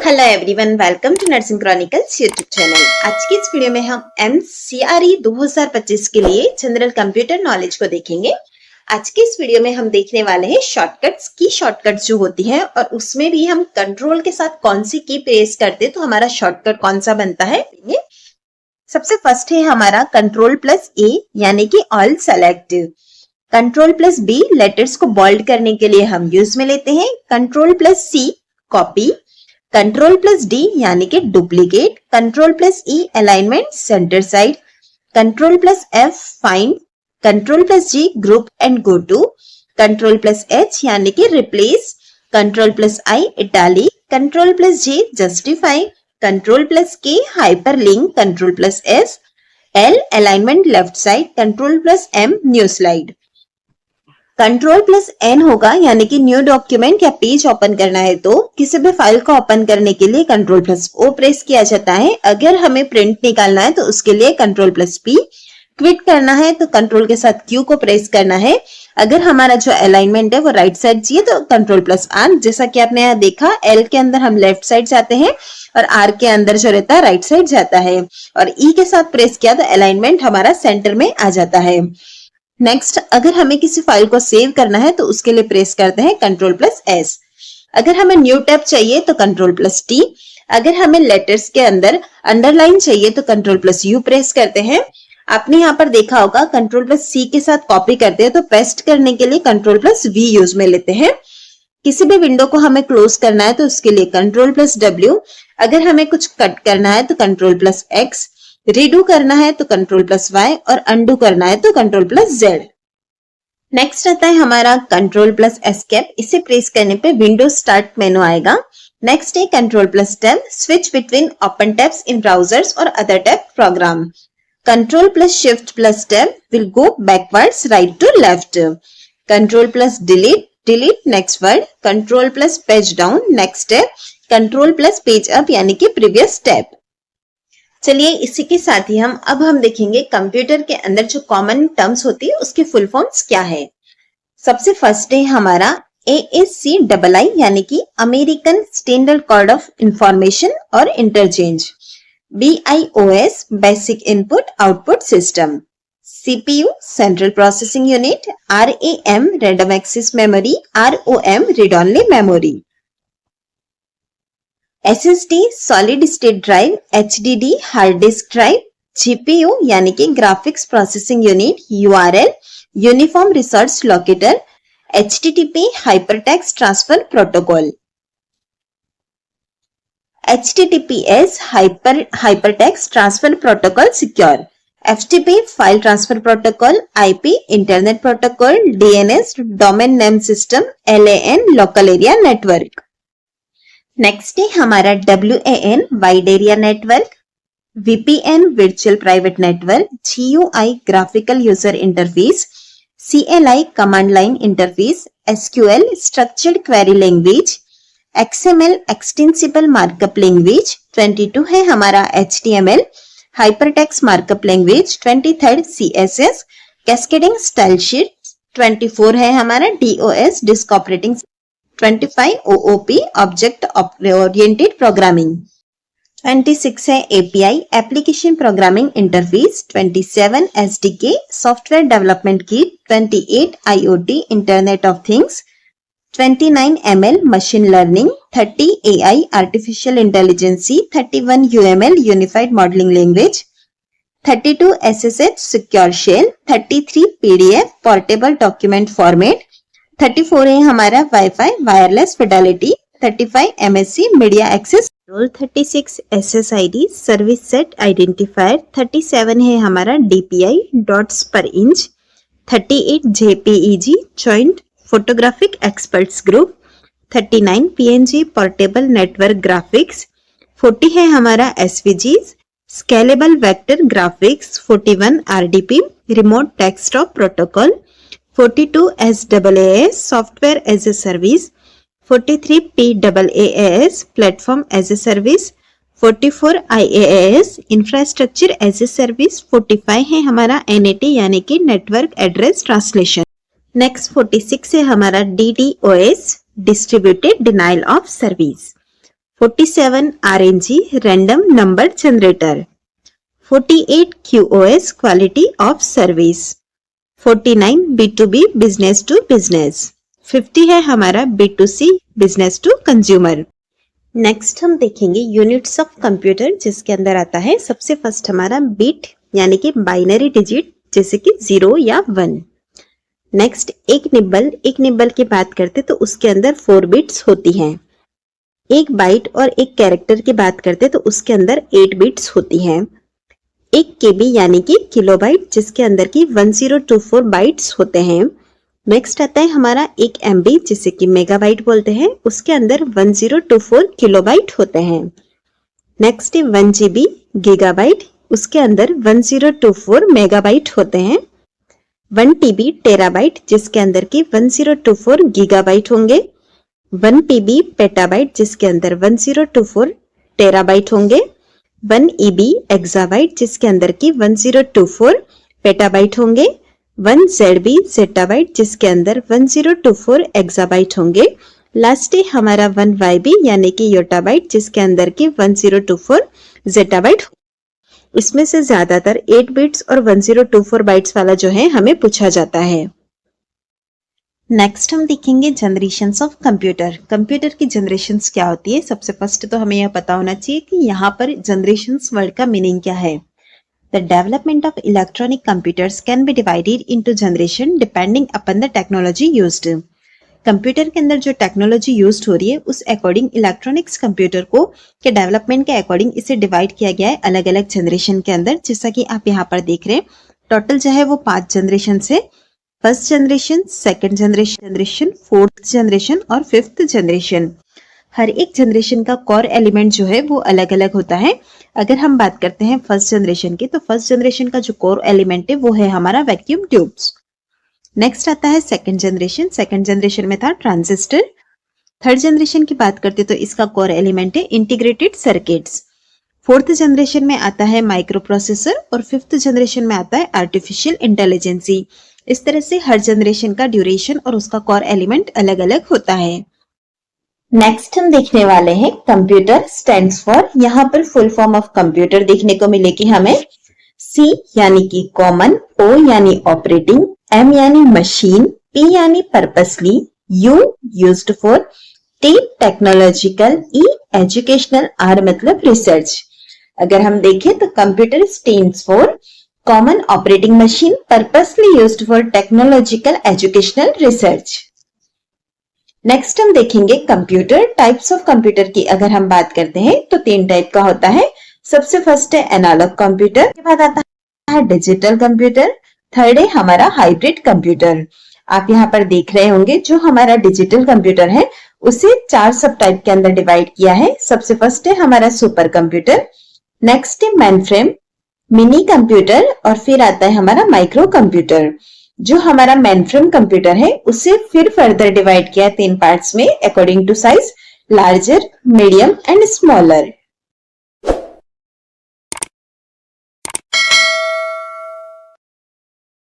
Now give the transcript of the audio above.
Hello everyone, welcome to nursing chronicles YouTube channel. आज की इस वीडियो में हम MCRE 2025 के लिए जनरल कंप्यूटर नॉलेज को देखेंगे। आज की इस वीडियो में हम देखने वाले हैं शॉर्टकट्स जो होती हैं और उसमें भी हम कंट्रोल के साथ कौन सी की प्रेस करते हैं तो हमारा शॉर्टकट कौन सा बनता है। सबसे फर्स्ट है हमारा Ctrl+A यानी कि ऑल सेलेक्ट। Ctrl+B लेटर्स को बोल्ड करने के लिए हम यूज में लेते हैं। Ctrl+C कॉपी, Ctrl+D यानी कि duplicate, Ctrl+E alignment centre side, Ctrl+F find, Ctrl+G group and go to, Ctrl+H यानी कि replace, Ctrl+I italic, Ctrl+J justify, Ctrl+K hyperlink, Ctrl+S L alignment left side, Ctrl+M new slide. Ctrl+N होगा यानी कि new document या page open करना है तो किसी भी फाइल को ओपन करने के लिए Ctrl+O प्रेस किया जाता है। अगर हमें प्रिंट निकालना है तो उसके लिए Ctrl+P, क्विट करना है तो कंट्रोल के साथ Q को प्रेस करना है। अगर हमारा जो अलाइनमेंट है वो राइट साइड चाहिए तो Ctrl+R। जैसा कि आपने यहाँ देखा, L के अंदर हम लेफ्ट साइड जाते हैं और R के अंदर जो रहता है राइट साइड जाता है, और E के साथ प्रेस किया तो अलाइनमेंट हमारा सेंटर में आ जाता है। नेक्स्ट, अगर हमें किसी फाइल को सेव करना है तो उसके लिए प्रेस करते हैं Ctrl+S। अगर हमें न्यू टैब चाहिए तो Ctrl+T। अगर हमें लेटर्स के अंदर अंडरलाइन चाहिए तो Ctrl+U प्रेस करते हैं। आपने यहाँ पर देखा होगा Ctrl+C के साथ कॉपी करते हैं तो पेस्ट करने के लिए Ctrl+V यूज में लेते हैं। किसी भी विंडो को हमें क्लोज करना है तो उसके लिए Ctrl+W। अगर हमें कुछ कट करना है तो Ctrl+X, रीडू करना है तो Ctrl+Y और अंडू करना है तो Ctrl+Z। नेक्स्ट आता है हमारा Ctrl+Escape। इसे प्रेस करने पे विंडो स्टार्ट मेनू आएगा। नेक्स्ट है Ctrl+Tab, switch between open tabs in browsers और other tab program. Ctrl+Shift+Tab will go backwards right to left. Ctrl+Delete, delete next word. Ctrl+Page down, next step. Ctrl+Page up यानी कि previous step। चलिए इसी के साथ ही हम देखेंगे कंप्यूटर के अंदर जो कॉमन टर्म्स होती है उसकी फुल फॉर्म्स क्या है। सबसे फर्स्ट है हमारा ASCII यानी कि American standard code of information और interchange. BIOS basic input output system. CPU central processing unit. RAM random access memory. ROM read only memory. SSD solid state drive. HDD hard disk drive. GPU यानी कि graphics processing unit. URL uniform resource locator. HTTP hypertext transfer protocol. HTTPS hypertext transfer protocol secure. FTP file transfer protocol. IP internet protocol. DNS domain name system. LAN local area network. Next है हमारा WAN wide area network. VPN virtual private network. GUI graphical user interface. CLI command line interface. SQL structured query language. XML extensible markup language. 22 है हमारा HTML hypertext markup language. 23 CSS cascading style sheet. 24 है हमारा DOS disk operating. 25 OOP object oriented programming. 26 है API application programming interface. 27 SDK software development kit. 28 IoT internet of things. 29 ML machine learning. 30 AI artificial intelligence. 31 UML unified modelling language. 32 SSH secure shell. 33 PDF portable document format. 34 है हमारा wifi wireless fidelity. 35 MSC media access. 36 SSID service set identifier. 37 है हमारा DPI dots per inch. 38 JPEG joint photographic experts group. 39 PNG portable network graphics. 40 है हमारा SVG scalable vector graphics. 41 RDP remote desktop protocol. 42 SaaS software as a service. 43 PaaS platform as a service. 44 IaaS infrastructure as a service. 45 है हमारा NAT यानी कि network address translation. Next 46 है हमारा DDoS distributed denial of service. 47 RNG random number generator, 48 QoS quality of service, 49 B2B business to business, 50 है हमारा B2C business to consumer। Next हम देखेंगे यूनिट्स ऑफ कंप्यूटर, जिसके अंदर आता है सबसे फर्स्ट हमारा बिट यानी कि बाइनरी डिजिट जैसे कि 0 या 1। नेक्स्ट एक निब्बल की बात करते तो उसके अंदर 4 बिट्स होती हैं। एक बाइट और एक कैरेक्टर की बात करते तो उसके अंदर 8 बिट्स होती हैं। एक केबी यानी कि किलोबाइट जिसके अंदर की 1024 बाइट्स होते हैं। नेक्स्ट आता है हमारा एक MB जिसे कि मेगाबाइट बोलते हैं, उसके अंदर 1024 किलोबाइट होते हैं। नेक्स्ट है 1 GB गीगाबाइट, उसके अंदर 1024 मेगाबाइट होते हैं। 1 TB टेराबाइट जिसके अंदर की 1024 गीगाबाइट होंगे। 1 TB पेटाबाइट जिसके अंदर 1024 टेराबाइट होंगे। 1 EB एक्साबाइट जिसके अंदर की 1024 पेटाबाइट होंगे। 1 ZB जेटाबाइट जिसके अंदर 1024 एक्साबाइट होंगे। लास्ट है हमारा 1 YB यानी कि योटाबाइट जिसके अंदर की 1024 जेटाबाइट। इसमें से ज्यादातर 8 बिट्स और 1024 बाइट्स वाला जो है हमें पूछा जाता है। नेक्स्ट हम देखेंगे जनरेशंस ऑफ कंप्यूटर। कंप्यूटर की जनरेशंस क्या होती है। सबसे फर्स्ट तो हमें यह पता होना चाहिए कि यहाँ पर जनरेशंस वर्ड का मीनिंग क्या है। The development of electronic computers can be divided into generation depending upon the technology used. Computer के अंदर जो टेक्नोलॉजी यूज हो रही है उस अकॉर्डिंग इलेक्ट्रॉनिक्स कंप्यूटर को के डेवलपमेंट के अकॉर्डिंग इसे डिवाइड किया गया है अलग अलग जनरेशन के अंदर। जैसा कि आप यहाँ पर देख रहे हैं टोटल जो है वो 5 जनरेशन है। First generation, second generation, fourth generation और फिफ्थ जनरेशन। हर एक जनरेशन का कोर एलिमेंट जो है वो अलग अलग होता है। अगर हम बात करते हैं फर्स्ट जनरेशन की तो फर्स्ट जनरेशन का जो कोर एलिमेंट है वो है हमारा वैक्यूम ट्यूब्स। नेक्स्ट आता है सेकंड जनरेशन। सेकंड जनरेशन में था ट्रांजिस्टर। थर्ड जनरेशन की बात करते तो इसका कोर एलिमेंट है इंटीग्रेटेड सर्किट्स। फोर्थ जनरेशन में आता है माइक्रो प्रोसेसर और फिफ्थ जनरेशन में आता है आर्टिफिशियल इंटेलिजेंसी। इस तरह से हर जनरेशन का ड्यूरेशन और उसका कोर एलिमेंट अलग अलग होता है। नेक्स्ट हम देखने वाले हैं कंप्यूटर स्टैंड्स फॉर। यहाँ पर फुल फॉर्म ऑफ कंप्यूटर देखने को मिलेगी हमें। C यानी कि कॉमन, O यानी ऑपरेटिंग, M यानी मशीन, P यानी purposely, U used for, T technological, E educational, R मतलब रिसर्च। अगर हम देखें तो computer stands for common, operating machine, purposely used for, technological, educational, research. Next हम देखेंगे कंप्यूटर टाइप्स ऑफ कंप्यूटर की। अगर हम बात करते हैं तो 3 टाइप का होता है। सबसे फर्स्ट है एनालॉग कंप्यूटर, के बाद आता है डिजिटल कंप्यूटर, थर्ड है हमारा हाइब्रिड कंप्यूटर। आप यहाँ पर देख रहे होंगे जो हमारा डिजिटल कंप्यूटर है उसे 4 सब टाइप के अंदर डिवाइड किया है। सबसे फर्स्ट है हमारा सुपर कंप्यूटर, नेक्स्ट है मेनफ्रेम, मिनी कंप्यूटर और फिर आता है हमारा माइक्रो कंप्यूटर। जो हमारा मेनफ्रेम कंप्यूटर है उसे फिर फर्दर डिवाइड किया 3 पार्ट्स में according to size, larger, medium and smaller.